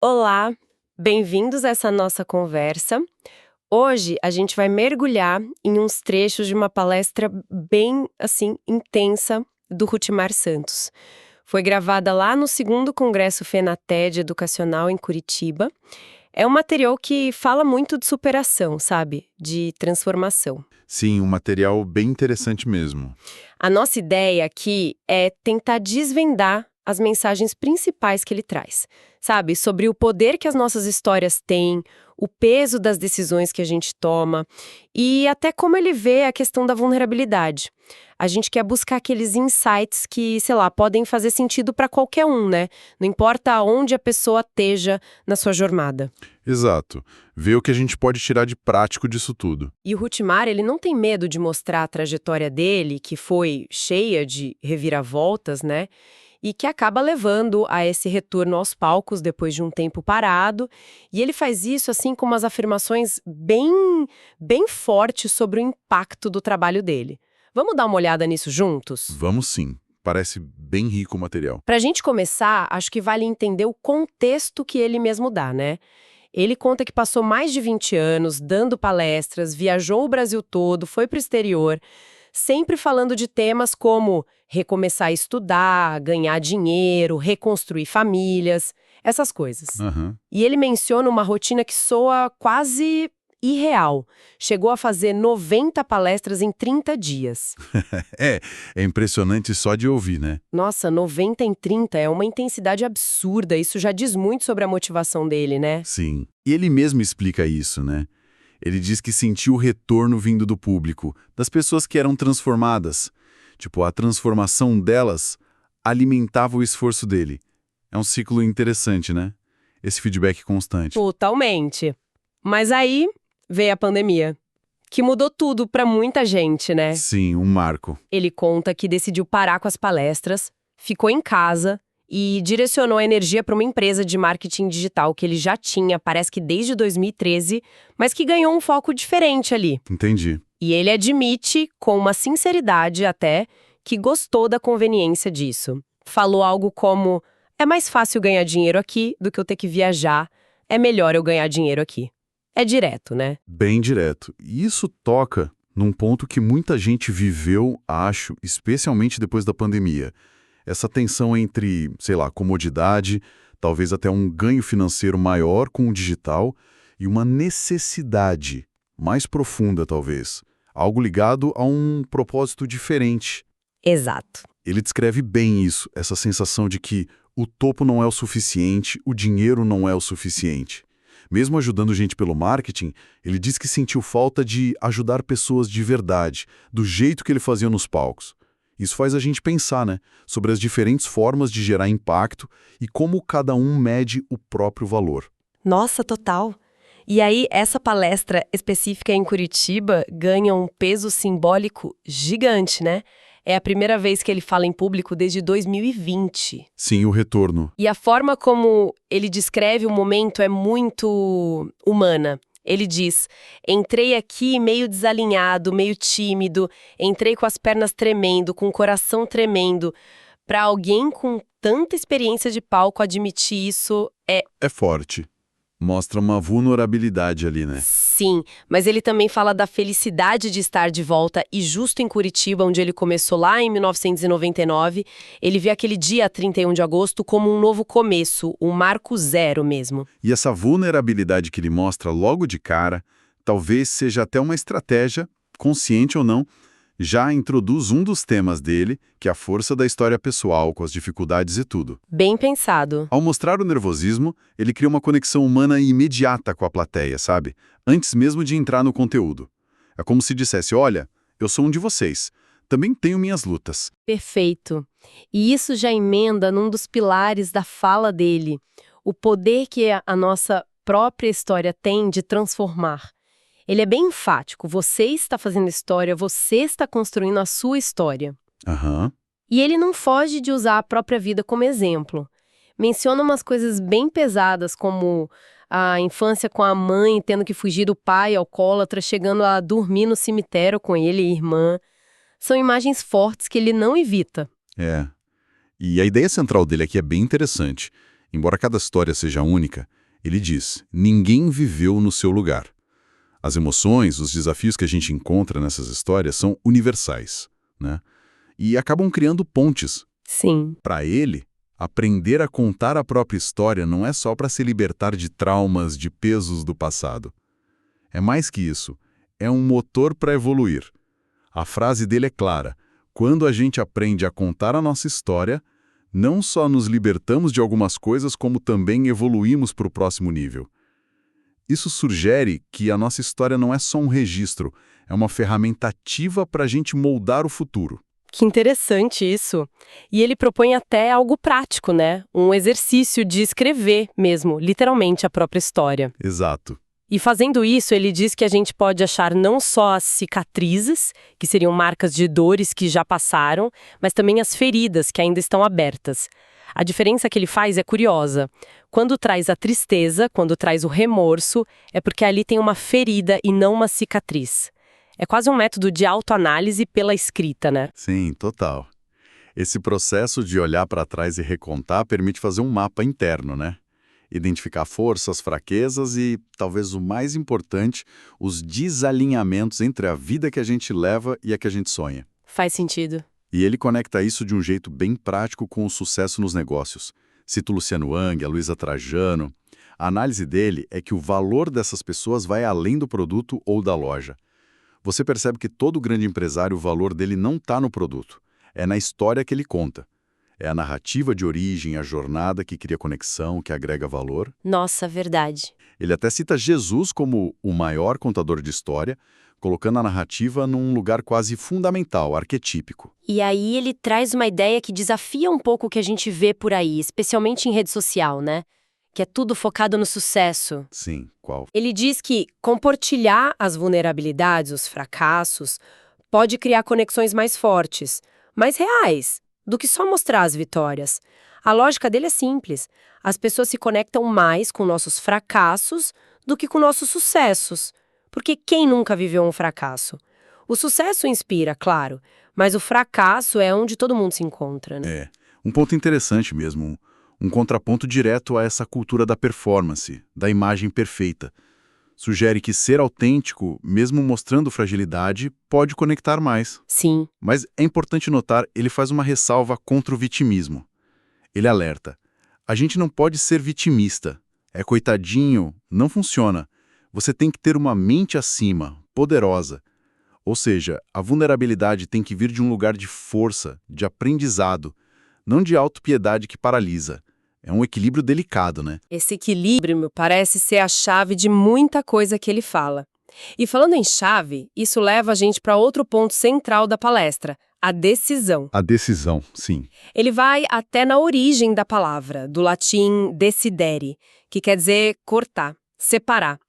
Olá, bem-vindos a essa nossa conversa. Hoje a gente vai mergulhar em uns trechos de uma palestra bem, assim, intensa do Rutimar Santos. Foi gravada lá no segundo Congresso FENATED Educacional em Curitiba. É um material que fala muito de superação, sabe? De transformação. Sim, um material bem interessante mesmo. A nossa ideia aqui é tentar desvendar as mensagens principais que ele traz, sabe? Sobre o poder que as nossas histórias têm, o peso das decisões que a gente toma e até como ele vê a questão da vulnerabilidade. A gente quer buscar aqueles insights que, sei lá, podem fazer sentido para qualquer um, né? Não importa aonde a pessoa esteja na sua jornada. Exato. Ver o que a gente pode tirar de prático disso tudo. E o Rutimar, ele não tem medo de mostrar a trajetória dele, que foi cheia de reviravoltas, né? E que acaba levando a esse retorno aos palcos depois de um tempo parado. E ele faz isso assim com umas afirmações bem fortes sobre o impacto do trabalho dele. Vamos dar uma olhada nisso juntos? Vamos sim. Parece bem rico o material. Para a gente começar, acho que vale entender o contexto que ele mesmo dá, né? Ele conta que passou mais de 20 anos dando palestras, viajou o Brasil todo, foi para o exterior, sempre falando de temas como recomeçar a estudar, ganhar dinheiro, reconstruir famílias, essas coisas. Aham. E ele menciona uma rotina que soa quase irreal. Chegou a fazer 90 palestras em 30 dias. É impressionante só de ouvir, né? Nossa, 90 em 30 é uma intensidade absurda. Isso já diz muito sobre a motivação dele, né? Sim. E ele mesmo explica isso, né? Ele diz que sentiu o retorno vindo do público, das pessoas que eram transformadas. Tipo, a transformação delas alimentava o esforço dele. É um ciclo interessante, né? Esse feedback constante. Totalmente. Mas aí veio a pandemia, que mudou tudo pra muita gente, né? Sim, um marco. Ele conta que decidiu parar com as palestras, ficou em casa e direcionou a energia para uma empresa de marketing digital que ele já tinha, parece que desde 2013, mas que ganhou um foco diferente ali. Entendi. E ele admite, com uma sinceridade até, que gostou da conveniência disso. Falou algo como: é mais fácil ganhar dinheiro aqui do que eu ter que viajar, é melhor eu ganhar dinheiro aqui. É direto, né? Bem direto. E isso toca num ponto que muita gente viveu, acho, especialmente depois da pandemia. Essa tensão entre, sei lá, comodidade, talvez até um ganho financeiro maior com o digital e uma necessidade mais profunda, talvez. Algo ligado a um propósito diferente. Exato. Ele descreve bem isso, essa sensação de que o topo não é o suficiente, o dinheiro não é o suficiente. Mesmo ajudando gente pelo marketing, ele diz que sentiu falta de ajudar pessoas de verdade, do jeito que ele fazia nos palcos. Isso faz a gente pensar, né, sobre as diferentes formas de gerar impacto e como cada um mede o próprio valor. Nossa, total. E aí, essa palestra específica em Curitiba ganha um peso simbólico gigante, né? É a primeira vez que ele fala em público desde 2020. Sim, o retorno. E a forma como ele descreve o momento é muito humana. Ele diz: entrei aqui meio desalinhado, meio tímido, entrei com as pernas tremendo, com o coração tremendo. Para alguém com tanta experiência de palco admitir isso É forte. Mostra uma vulnerabilidade ali, né? sim, mas ele também fala da felicidade de estar de volta e justo em Curitiba, onde ele começou lá em 1999, ele vê aquele dia 31 de agosto como um novo começo, um marco zero mesmo. E essa vulnerabilidade que ele mostra logo de cara, talvez seja até uma estratégia, consciente ou não, já introduz um dos temas dele, que é a força da história pessoal, com as dificuldades e tudo. Bem pensado. Ao mostrar o nervosismo, ele cria uma conexão humana imediata com a plateia, sabe? Antes mesmo de entrar no conteúdo. É como se dissesse: olha, eu sou um de vocês, também tenho minhas lutas. Perfeito. E isso já emenda num dos pilares da fala dele, o poder que a nossa própria história tem de transformar. Ele é bem enfático: você está fazendo história, você está construindo a sua história. Aham. E ele não foge de usar a própria vida como exemplo. Menciona umas coisas bem pesadas, como a infância com a mãe, tendo que fugir do pai alcoólatra, chegando a dormir no cemitério com ele e a irmã. São imagens fortes que ele não evita. É. E a ideia central dele aqui é bem interessante. Embora cada história seja única, ele diz, ninguém viveu no seu lugar. As emoções, os desafios que a gente encontra nessas histórias são universais, né? E acabam criando pontes. Sim. Para ele, aprender a contar a própria história não é só para se libertar de traumas, de pesos do passado. É mais que isso, é um motor para evoluir. A frase dele é clara: quando a gente aprende a contar a nossa história, não só nos libertamos de algumas coisas, como também evoluímos para o próximo nível. Isso sugere que a nossa história não é só um registro, é uma ferramenta ativa para a gente moldar o futuro. Que interessante isso. E ele propõe até algo prático, né? Um exercício de escrever mesmo, literalmente, a própria história. Exato. E fazendo isso, ele diz que a gente pode achar não só as cicatrizes, que seriam marcas de dores que já passaram, mas também as feridas que ainda estão abertas. A diferença que ele faz é curiosa. Quando traz a tristeza, quando traz o remorso, é porque ali tem uma ferida e não uma cicatriz. É quase um método de autoanálise pela escrita, né? Sim, total. Esse processo de olhar para trás e recontar permite fazer um mapa interno, né? Identificar forças, fraquezas e, talvez o mais importante, os desalinhamentos entre a vida que a gente leva e a que a gente sonha. Faz sentido. E ele conecta isso de um jeito bem prático com o sucesso nos negócios. Cita o Luciano Hang, a Luísa Trajano. A análise dele é que o valor dessas pessoas vai além do produto ou da loja. Você percebe que todo grande empresário, o valor dele não está no produto. É na história que ele conta. É a narrativa de origem, a jornada que cria conexão, que agrega valor. Nossa, verdade. Ele até cita Jesus como o maior contador de história, colocando a narrativa num lugar quase fundamental, arquetípico. E aí ele traz uma ideia que desafia um pouco o que a gente vê por aí, especialmente em rede social, né? Que é tudo focado no sucesso. Sim, qual? Ele diz que compartilhar as vulnerabilidades, os fracassos, pode criar conexões mais fortes, mais reais, do que só mostrar as vitórias. A lógica dele é simples. As pessoas se conectam mais com nossos fracassos do que com nossos sucessos. Porque quem nunca viveu um fracasso? O sucesso inspira, claro, mas o fracasso é onde todo mundo se encontra, né? É, um ponto interessante mesmo, um contraponto direto a essa cultura da performance, da imagem perfeita. Sugere que ser autêntico, mesmo mostrando fragilidade, pode conectar mais. Sim. Mas é importante notar, ele faz uma ressalva contra o vitimismo. Ele alerta: a gente não pode ser vitimista. É coitadinho, não funciona. Você tem que ter uma mente acima, poderosa. Ou seja, a vulnerabilidade tem que vir de um lugar de força, de aprendizado, não de autopiedade que paralisa. É um equilíbrio delicado, né? Esse equilíbrio me parece ser a chave de muita coisa que ele fala. E falando em chave, isso leva a gente para outro ponto central da palestra, a decisão. A decisão, sim. Ele vai até na origem da palavra, do latim decidere, que quer dizer cortar, separar.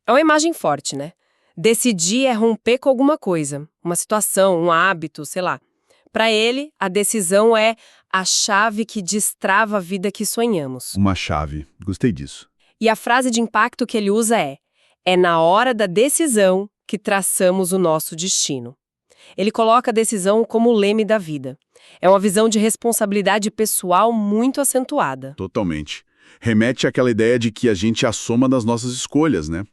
É uma imagem forte, né? Decidir é romper com alguma coisa, uma situação, um hábito, sei lá. Para ele, a decisão é a chave que destrava a vida que sonhamos. Uma chave. Gostei disso. E a frase de impacto que ele usa é na hora da decisão que traçamos o nosso destino. Ele coloca a decisão como o leme da vida. É uma visão de responsabilidade pessoal muito acentuada. Totalmente. Remete àquela ideia de que a gente é a soma das nossas escolhas, né?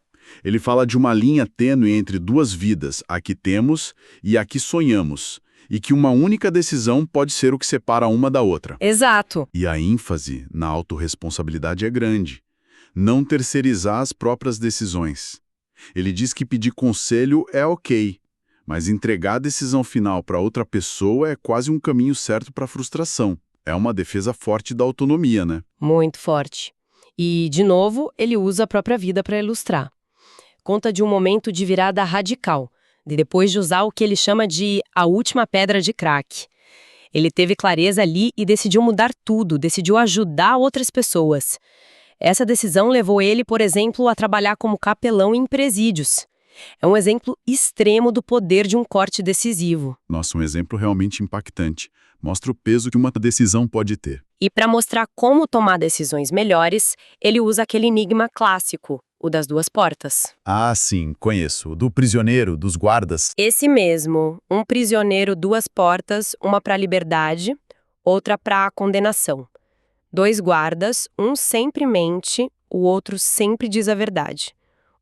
Ele fala de uma linha tênue entre duas vidas, a que temos e a que sonhamos, e que uma única decisão pode ser o que separa uma da outra. Exato. E a ênfase na autorresponsabilidade é grande. Não terceirizar as próprias decisões. Ele diz que pedir conselho é ok, mas entregar a decisão final para outra pessoa é quase um caminho certo para a frustração. É uma defesa forte da autonomia, né? Muito forte. E, de novo, ele usa a própria vida para ilustrar. Conta de um momento de virada radical, depois de usar o que ele chama de a última pedra de crack. Ele teve clareza ali e decidiu mudar tudo, decidiu ajudar outras pessoas. Essa decisão levou ele, por exemplo, a trabalhar como capelão em presídios. É um exemplo extremo do poder de um corte decisivo. Nossa, um exemplo realmente impactante. Mostra o peso que uma decisão pode ter. E para mostrar como tomar decisões melhores, ele usa aquele enigma clássico, o das duas portas. Ah, sim, conheço. O do prisioneiro, dos guardas. Esse mesmo, um prisioneiro, duas portas, uma para a liberdade, outra para a condenação. Dois guardas, um sempre mente, o outro sempre diz a verdade.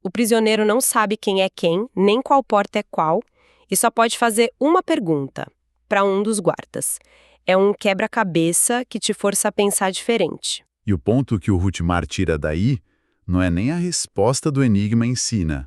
O prisioneiro não sabe quem é quem, nem qual porta é qual, e só pode fazer uma pergunta para um dos guardas. É um quebra-cabeça que te força a pensar diferente. E o ponto que o Hutmar tira daí não é nem a resposta do enigma em si, né?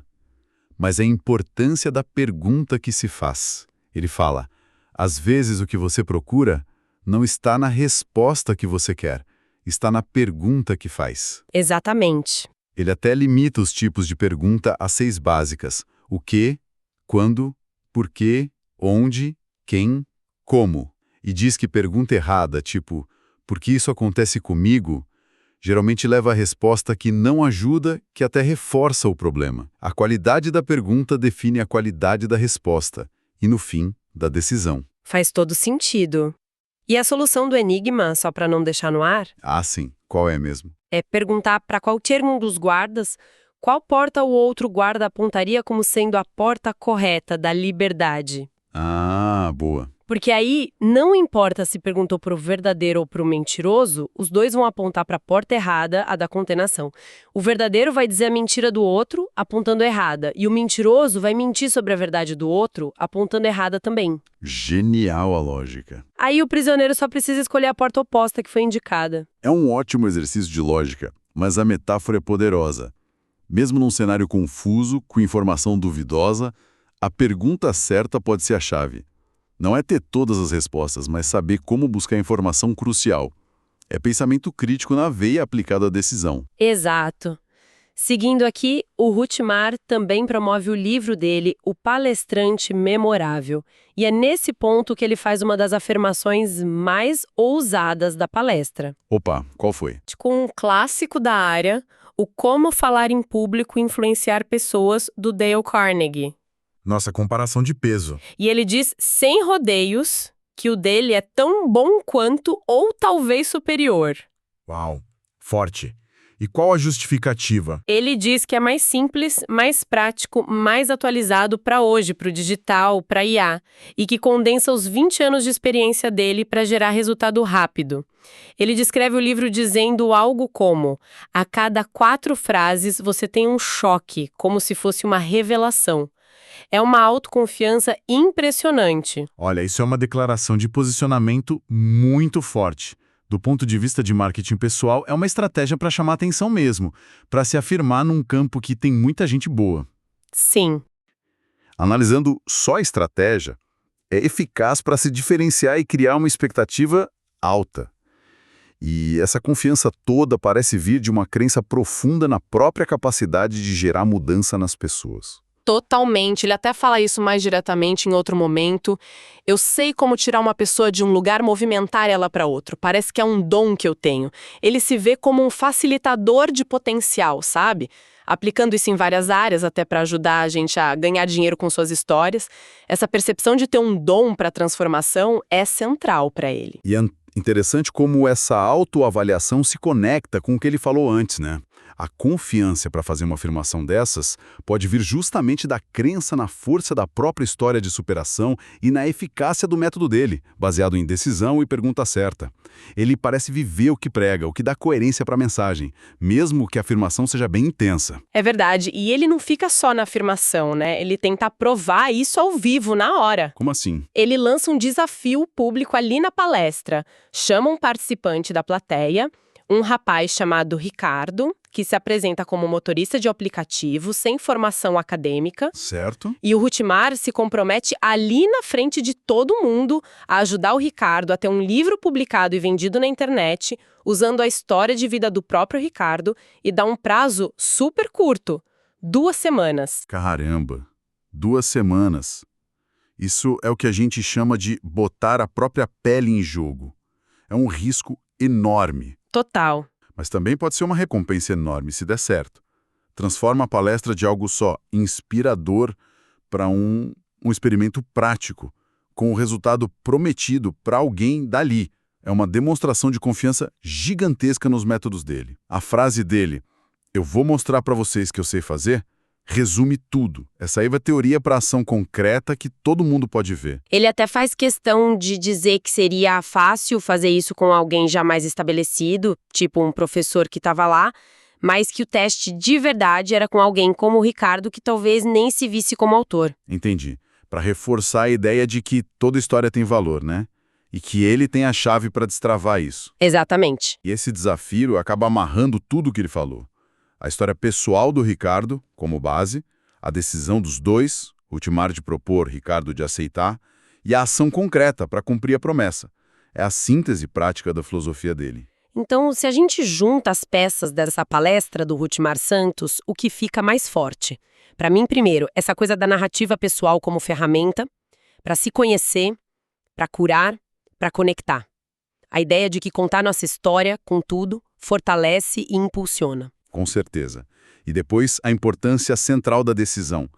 Mas a importância da pergunta que se faz. Ele fala, às vezes o que você procura não está na resposta que você quer, está na pergunta que faz. Exatamente. Ele até limita os tipos de pergunta a 6 básicas: o que, quando, por quê, onde, quem, como. E diz que pergunta errada, tipo, por que isso acontece comigo, geralmente leva a resposta que não ajuda, que até reforça o problema. A qualidade da pergunta define a qualidade da resposta e, no fim, da decisão. Faz todo sentido. E a solução do enigma, só para não deixar no ar, Ah, sim. Qual é mesmo? é perguntar para qualquer um dos guardas qual porta o outro guarda apontaria como sendo a porta correta da liberdade. Ah, boa. Porque aí, não importa se perguntou para o verdadeiro ou para o mentiroso, os dois vão apontar para a porta errada, a da condenação. O verdadeiro vai dizer a mentira do outro, apontando errada, e o mentiroso vai mentir sobre a verdade do outro, apontando errada também. Genial a lógica. Aí o prisioneiro só precisa escolher a porta oposta que foi indicada. É um ótimo exercício de lógica, mas a metáfora é poderosa. Mesmo num cenário confuso, com informação duvidosa, a pergunta certa pode ser a chave. Não é ter todas as respostas, mas saber como buscar informação crucial. É pensamento crítico na veia aplicado à decisão. Exato. Seguindo aqui, o Hutmar também promove o livro dele, O Palestrante Memorável. E é nesse ponto que ele faz uma das afirmações mais ousadas da palestra. Opa, qual foi? Com um clássico da área, o Como Falar em Público e Influenciar Pessoas, do Dale Carnegie. Nossa, comparação de peso. E ele diz, sem rodeios, que o dele é tão bom quanto ou talvez superior. Uau, forte. E qual a justificativa? Ele diz que é mais simples, mais prático, mais atualizado para hoje, para o digital, para IA, e que condensa os 20 anos de experiência dele para gerar resultado rápido. Ele descreve o livro dizendo algo como: a cada 4 frases você tem um choque, como se fosse uma revelação. É uma autoconfiança impressionante. Olha, isso é uma declaração de posicionamento muito forte. Do ponto de vista de marketing pessoal, é uma estratégia para chamar atenção mesmo, para se afirmar num campo que tem muita gente boa. Sim. Analisando só a estratégia, é eficaz para se diferenciar e criar uma expectativa alta. E essa confiança toda parece vir de uma crença profunda na própria capacidade de gerar mudança nas pessoas. Totalmente. Ele até fala isso mais diretamente em outro momento. Eu sei como tirar uma pessoa de um lugar, movimentar ela para outro. Parece que é um dom que eu tenho. Ele se vê como um facilitador de potencial, sabe? Aplicando isso em várias áreas, até para ajudar a gente a ganhar dinheiro com suas histórias. Essa percepção de ter um dom para transformação é central para ele. E é interessante como essa autoavaliação se conecta com o que ele falou antes, né? A confiança para fazer uma afirmação dessas pode vir justamente da crença na força da própria história de superação e na eficácia do método dele, baseado em decisão e pergunta certa. Ele parece viver o que prega, o que dá coerência para a mensagem, mesmo que a afirmação seja bem intensa. É verdade, e ele não fica só na afirmação, né? Ele tenta provar isso ao vivo, na hora. Como assim? Ele lança um desafio público ali na palestra, chama um participante da plateia, um rapaz chamado Ricardo, que se apresenta como motorista de aplicativo, sem formação acadêmica. Certo. E o Hutmar se compromete ali na frente de todo mundo a ajudar o Ricardo a ter um livro publicado e vendido na internet, usando a história de vida do próprio Ricardo, e dá um prazo super curto, 2 semanas. Caramba, 2 semanas. Isso é o que a gente chama de botar a própria pele em jogo. É um risco enorme. Total. Mas também pode ser uma recompensa enorme se der certo. Transforma a palestra de algo só inspirador para um experimento prático, com o resultado prometido para alguém dali. É uma demonstração de confiança gigantesca nos métodos dele. A frase dele, "eu vou mostrar para vocês que eu sei fazer", Resume tudo. Essa aí é a teoria para ação concreta que todo mundo pode ver. Ele até faz questão de dizer que seria fácil fazer isso com alguém já mais estabelecido, tipo um professor que estava lá, mas que o teste de verdade era com alguém como o Ricardo, que talvez nem se visse como autor. Entendi. Para reforçar a ideia de que toda história tem valor, né? E que ele tem a chave para destravar isso. Exatamente. E esse desafio acaba amarrando tudo o que ele falou. A história pessoal do Ricardo, como base, a decisão dos dois, Hutmar de propor, Ricardo de aceitar, e a ação concreta para cumprir a promessa. É a síntese prática da filosofia dele. Então, se a gente junta as peças dessa palestra do Hutmar Santos, o que fica mais forte? Para mim, primeiro, essa coisa da narrativa pessoal como ferramenta para se conhecer, para curar, para conectar. A ideia de que contar nossa história, com tudo, fortalece e impulsiona. Com certeza. E depois, a importância central da decisão,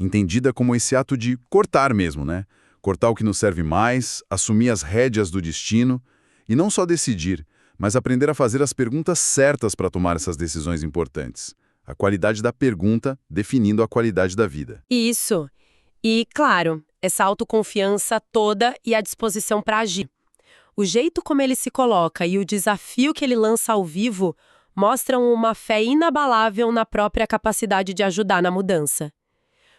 entendida como esse ato de cortar mesmo, né? Cortar o que nos serve mais, assumir as rédeas do destino, e não só decidir, mas aprender a fazer as perguntas certas para tomar essas decisões importantes. A qualidade da pergunta definindo a qualidade da vida. Isso. E, claro, essa autoconfiança toda e a disposição para agir. O jeito como ele se coloca e o desafio que ele lança ao vivo mostram uma fé inabalável na própria capacidade de ajudar na mudança.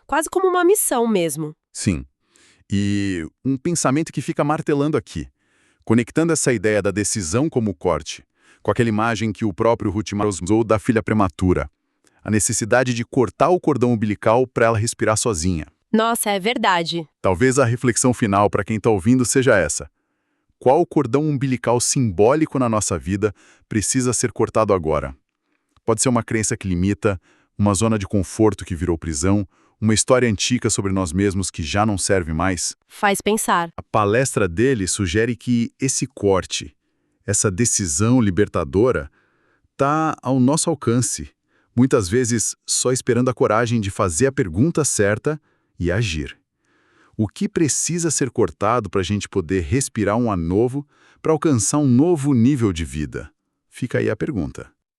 Quase como uma missão mesmo. Sim. E um pensamento que fica martelando aqui, conectando essa ideia da decisão como corte, com aquela imagem que o próprio Hutmar usou da filha prematura. A necessidade de cortar o cordão umbilical para ela respirar sozinha. Nossa, é verdade. Talvez a reflexão final para quem está ouvindo seja essa. Qual o cordão umbilical simbólico na nossa vida precisa ser cortado agora? Pode ser uma crença que limita, uma zona de conforto que virou prisão, uma história antiga sobre nós mesmos que já não serve mais. Faz pensar. A palestra dele sugere que esse corte, essa decisão libertadora, está ao nosso alcance, muitas vezes só esperando a coragem de fazer a pergunta certa e agir. O que precisa ser cortado para a gente poder respirar um ar novo, para alcançar um novo nível de vida? Fica aí a pergunta.